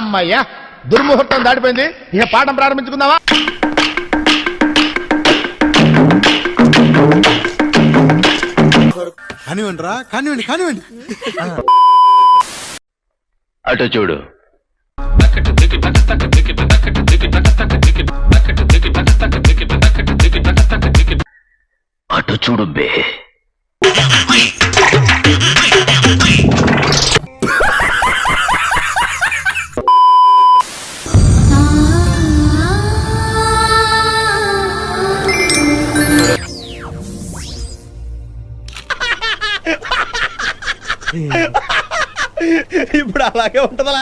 అమ్మయ్యా దుర్ముహూర్తం దాటిపోయింది. ఇక పాఠం ప్రారంభించుకుందామా? కానివ్వండి రా, కానివ్వండి కానివ్వండి. అటు చూడు. అటు చూడు బే. ఇప్పుడు అలాగే ఉంటదా?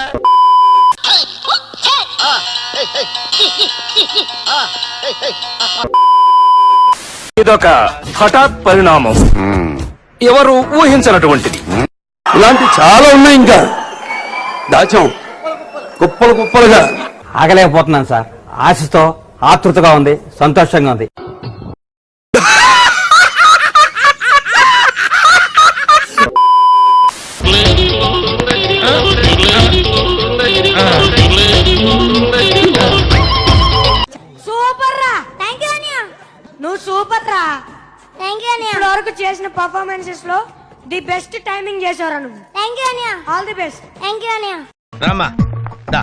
ఇదొక హఠాత్ పరిణామం, ఎవరు ఊహించినటువంటిది. ఇలాంటి చాలా ఉన్నాయి, ఇంకా దాచాం కుప్పలు కుప్పలుగా. ఆగలేకపోతున్నాను సార్. ఆశతో ఆతృతగా ఉంది, సంతోషంగా ఉంది. సూపర్ రా, థ్యాంక్ యూ అనియా. నువ్వు సూపర్ రా, థ్యాంక్ యూ అనియా. ఇప్పటి వరకు చేసిన పర్ఫార్మెన్సెస్ లో ది బెస్ట్ టైమింగ్ చేశారా నువ్వు. థ్యాంక్ యూ అనియా. All the best. Thank you అనియా. రామ్మా దా.